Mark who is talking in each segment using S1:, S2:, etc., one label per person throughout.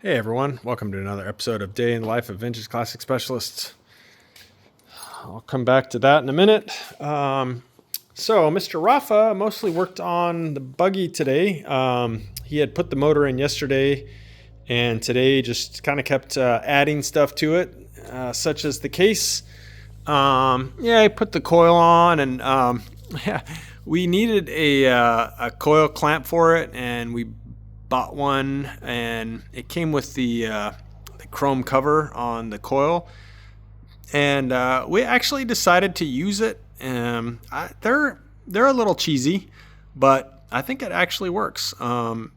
S1: Hey everyone, welcome to another episode of Day in the Life of Vintage Classic Specialists. I'll come back to that in a minute. So Mr. Rafa mostly worked on the buggy today. He had put the motor in yesterday, and today just kind of kept adding stuff to it, such as the case. He put the coil on, and we needed a coil clamp for it, and we bought one, and it came with the chrome cover on the coil, and we actually decided to use it. They're a little cheesy, but I think it actually works. And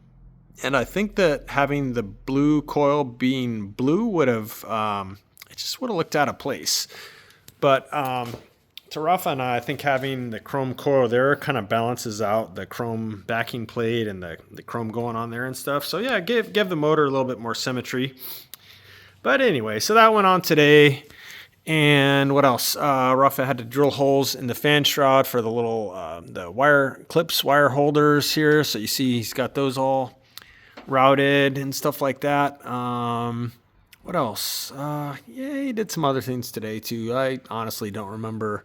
S1: I think that having the blue coil being blue would have it just would have looked out of place. But to Rafa and I think having the chrome coil there kind of balances out the chrome backing plate and the chrome going on there and stuff. So yeah, give the motor a little bit more symmetry. But anyway, so that went on today. And what else? Rafa had to drill holes in the fan shroud for the little the wire clips, wire holders here. So you see he's got those all routed and stuff like that. What else? He did some other things today too. I honestly don't remember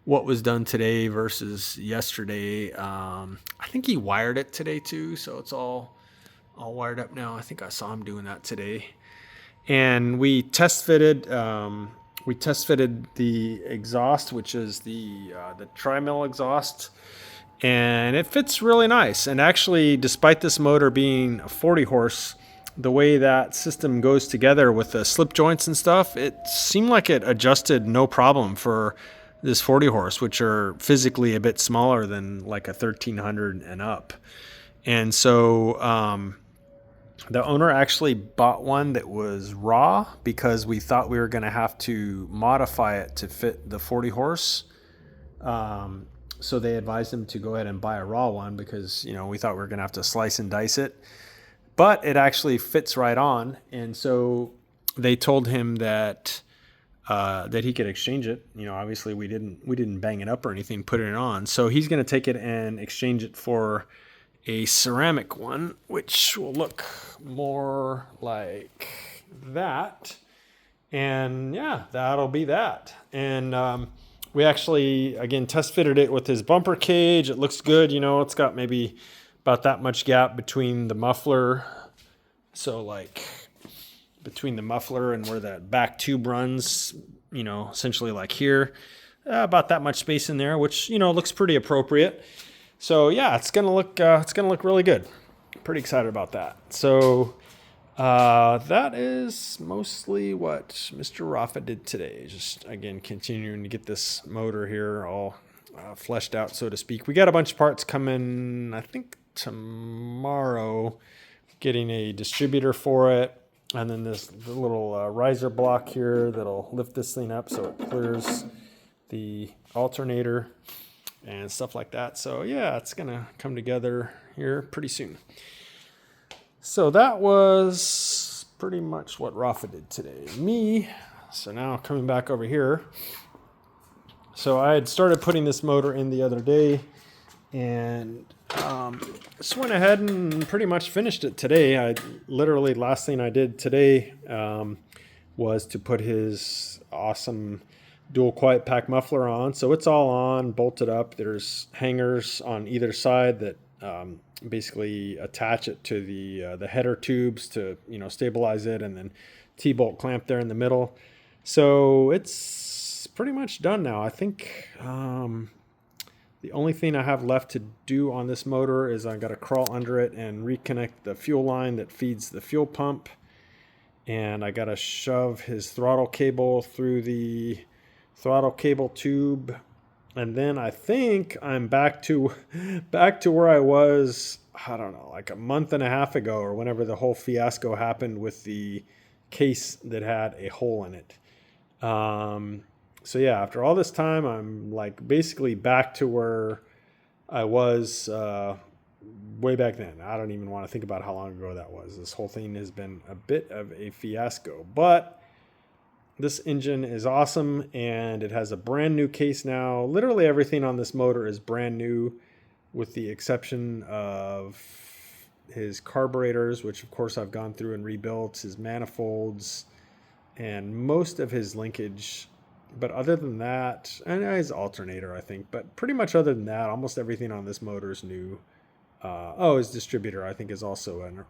S1: what was done today versus yesterday. I think he wired it today too, so it's all wired up now. I think I saw him doing that today. And we test fitted the exhaust, which is the tri-mill exhaust, and it fits really nice. And actually, despite this motor being a 40 horse, the way that system goes together with the slip joints and stuff, it seemed like it adjusted no problem for this 40 horse, which are physically a bit smaller than like a 1300 and up. And so the owner actually bought one that was raw because we thought we were going to have to modify it to fit the 40 horse. So they advised him to go ahead and buy a raw one because, we thought we were going to have to slice and dice it. But it actually fits right on, and so they told him that he could exchange it. Obviously we didn't bang it up or anything, put it on. So he's going to take it and exchange it for a ceramic one, which will look more like that. And yeah, that'll be that. And we actually again test fitted it with his bumper cage. It looks good. It's got maybe about that much gap between the muffler. So like between the muffler and where that back tube runs, essentially like here, about that much space in there, which, looks pretty appropriate. So yeah, it's going to look really good. Pretty excited about that. So that is mostly what Mr. Rafa did today. Just again, continuing to get this motor here all fleshed out, so to speak. We got a bunch of parts coming, I think, tomorrow, getting a distributor for it, and then the little riser block here that'll lift this thing up so it clears the alternator and stuff like that. So yeah, it's gonna come together here pretty soon. So that was pretty much what Rafa did today. So now coming back over here. So I had started putting this motor in the other day, and just went ahead and pretty much finished it today. Last thing I did today was to put his awesome dual quiet pack muffler on. So it's all on, bolted up. There's hangers on either side that basically attach it to the header tubes to stabilize it, and then T-bolt clamp there in the middle. So it's pretty much done now. I think the only thing I have left to do on this motor is I got to crawl under it and reconnect the fuel line that feeds the fuel pump, and I got to shove his throttle cable through the throttle cable tube, and then I think I'm back to where I was, I don't know, like a month and a half ago, or whenever the whole fiasco happened with the case that had a hole in it. So yeah, after all this time, I'm like basically back to where I was way back then. I don't even want to think about how long ago that was. This whole thing has been a bit of a fiasco, but this engine is awesome, and it has a brand new case now. Literally everything on this motor is brand new, with the exception of his carburetors, which of course I've gone through and rebuilt, his manifolds, and most of his linkage. But other than that, and his alternator, I think, but pretty much other than that, almost everything on this motor is new. His distributor, I think, is also an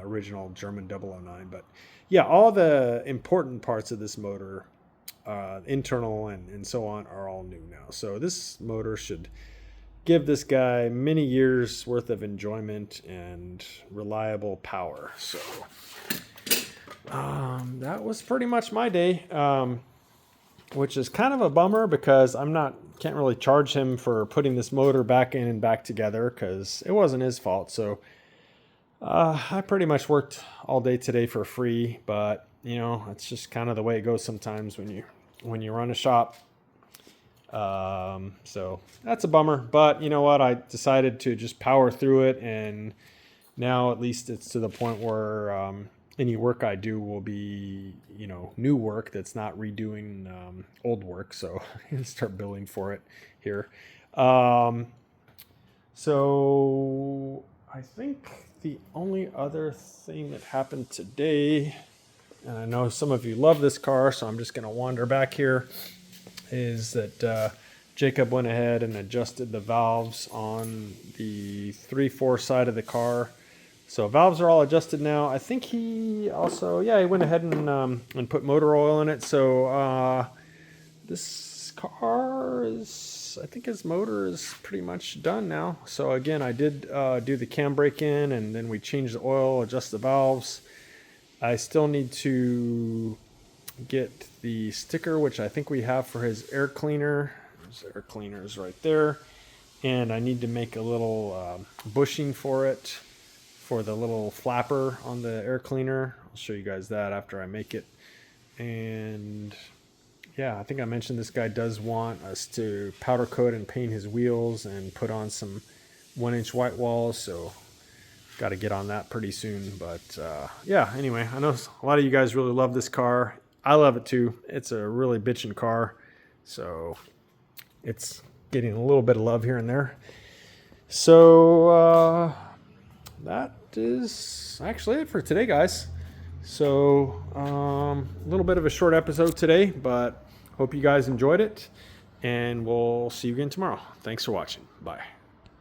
S1: original German 009. But yeah, all the important parts of this motor, internal and so on, are all new now. So this motor should give this guy many years worth of enjoyment and reliable power. So that was pretty much my day, which is kind of a bummer because can't really charge him for putting this motor back in and back together because it wasn't his fault. So I pretty much worked all day today for free, but it's just kind of the way it goes sometimes when you run a shop. So that's a bummer, but you know what? I decided to just power through it, and now at least it's to the point where any work I do will be, new work that's not redoing old work. So I'm going to start billing for it here. So I think the only other thing that happened today, and I know some of you love this car, so I'm just going to wander back here, is that Jacob went ahead and adjusted the valves on the 3/4 side of the car. So valves are all adjusted now. I think he also, he went ahead and put motor oil in it. So this car I think his motor is pretty much done now. So again, I did do the cam brake in, and then we changed the oil, adjust the valves. I still need to get the sticker, which I think we have for his air cleaner. There's air cleaners right there. And I need to make a little bushing for it, for the little flapper on the air cleaner. I'll show you guys that after I make it. And yeah, I think I mentioned this guy does want us to powder coat and paint his wheels and put on some 1-inch white walls. So got to get on that pretty soon. But anyway, I know a lot of you guys really love this car. I love it too. It's a really bitchin' car. So it's getting a little bit of love here and there. So that is actually it for today, guys. So a little bit of a short episode today, but hope you guys enjoyed it, and we'll see you again tomorrow. Thanks for watching. Bye.